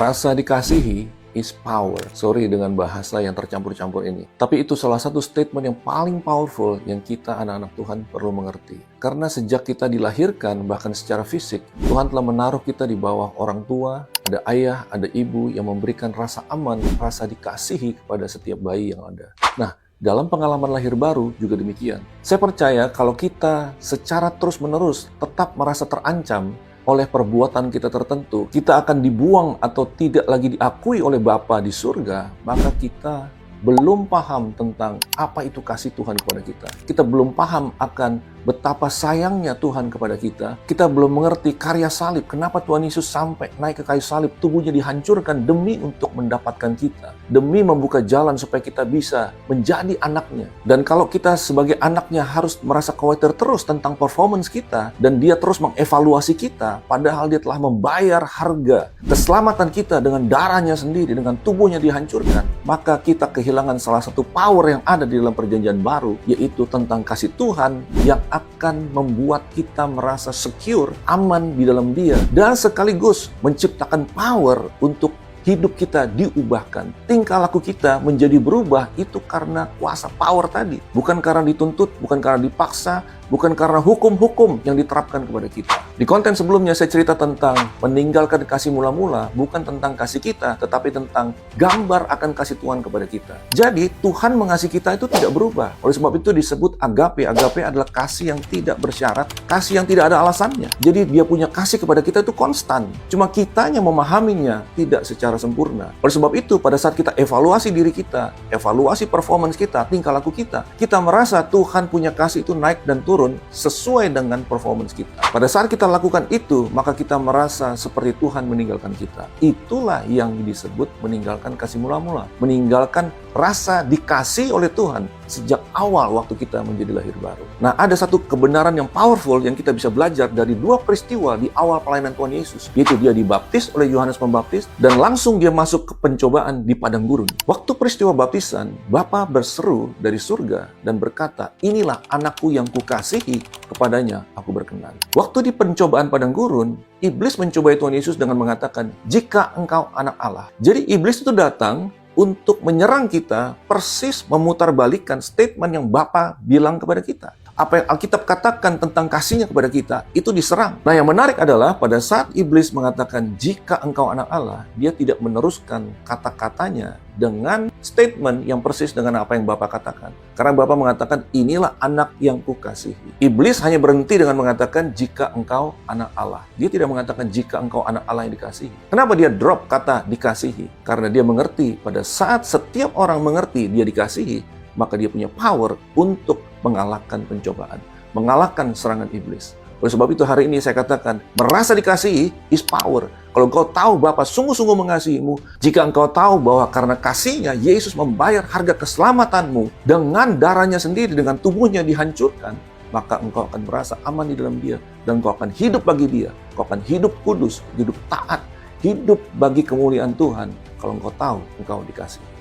Merasa dikasihi is power. Sorry dengan bahasa yang tercampur-campur ini. Tapi itu salah satu statement yang paling powerful yang kita anak-anak Tuhan perlu mengerti. Karena sejak kita dilahirkan, bahkan secara fisik, Tuhan telah menaruh kita di bawah orang tua, ada ayah, ada ibu yang memberikan rasa aman, rasa dikasihi kepada setiap bayi yang ada. Nah, dalam pengalaman lahir baru juga demikian. Saya percaya kalau kita secara terus-menerus tetap merasa terancam oleh perbuatan kita tertentu, kita akan dibuang atau tidak lagi diakui oleh Bapa di surga, maka kita belum paham tentang apa itu kasih Tuhan kepada kita. Kita belum paham akan betapa sayangnya Tuhan kepada kita. Kita belum mengerti karya salib. Kenapa Tuhan Yesus sampai naik ke kayu salib, tubuhnya dihancurkan demi untuk mendapatkan kita. Demi membuka jalan supaya kita bisa menjadi anaknya. Dan kalau kita sebagai anaknya harus merasa khawatir terus tentang performance kita, dan dia terus mengevaluasi kita, padahal dia telah membayar harga keselamatan kita dengan darahnya sendiri, dengan tubuhnya dihancurkan, maka kita kehilangan salah satu power yang ada di dalam perjanjian baru, yaitu tentang kasih Tuhan yang akan membuat kita merasa secure, aman di dalam Dia, dan sekaligus menciptakan power untuk hidup kita diubahkan. Tingkah laku kita menjadi berubah itu karena kuasa power tadi. Bukan karena dituntut, bukan karena dipaksa, bukan karena hukum-hukum yang diterapkan kepada kita. Di konten sebelumnya saya cerita tentang meninggalkan kasih mula-mula, bukan tentang kasih kita, tetapi tentang gambar akan kasih Tuhan kepada kita. Jadi Tuhan mengasihi kita itu tidak berubah. Oleh sebab itu disebut agape. Agape adalah kasih yang tidak bersyarat, kasih yang tidak ada alasannya. Jadi dia punya kasih kepada kita itu konstan. Cuma kitanya memahaminya tidak secara sempurna. Oleh sebab itu pada saat kita evaluasi diri kita, evaluasi performance kita, tingkah laku kita merasa Tuhan punya kasih itu naik dan turun sesuai dengan performance kita. Pada saat kita lakukan itu, maka kita merasa seperti Tuhan meninggalkan kita. Itulah yang disebut meninggalkan kasih mula-mula. Meninggalkan rasa dikasih oleh Tuhan sejak awal waktu kita menjadi lahir baru. Nah, ada satu kebenaran yang powerful yang kita bisa belajar dari dua peristiwa di awal pelayanan Tuhan Yesus. Yaitu dia dibaptis oleh Yohanes Pembaptis dan langsung dia masuk ke pencobaan di padang gurun. Waktu peristiwa baptisan, Bapa berseru dari surga dan berkata, "Inilah anakku yang kukasihi, kepadanya aku berkenan." Waktu di pencobaan padang gurun, iblis mencobai Tuhan Yesus dengan mengatakan, "Jika engkau anak Allah." Jadi iblis itu datang untuk menyerang kita, persis memutarbalikkan statement yang Bapa bilang kepada kita. Apa yang Alkitab katakan tentang kasihnya kepada kita, itu diserang. Nah, yang menarik adalah pada saat iblis mengatakan, "Jika engkau anak Allah," dia tidak meneruskan kata-katanya dengan statement yang persis dengan apa yang Bapa katakan. Karena Bapa mengatakan, "Inilah anak yang kukasihi." Iblis hanya berhenti dengan mengatakan, "Jika engkau anak Allah." Dia tidak mengatakan, "Jika engkau anak Allah yang dikasihi." Kenapa dia drop kata dikasihi? Karena dia mengerti pada saat setiap orang mengerti dia dikasihi, maka dia punya power untuk mengalahkan pencobaan, mengalahkan serangan iblis. Oleh sebab itu hari ini saya katakan, merasa dikasihi is power. Kalau engkau tahu Bapa sungguh-sungguh mengasihimu, jika engkau tahu bahwa karena kasihnya Yesus membayar harga keselamatanmu dengan darahnya sendiri, dengan tubuhnya dihancurkan, maka engkau akan merasa aman di dalam Dia, dan engkau akan hidup bagi Dia. Engkau akan hidup kudus, hidup taat, hidup bagi kemuliaan Tuhan, kalau engkau tahu engkau dikasihi.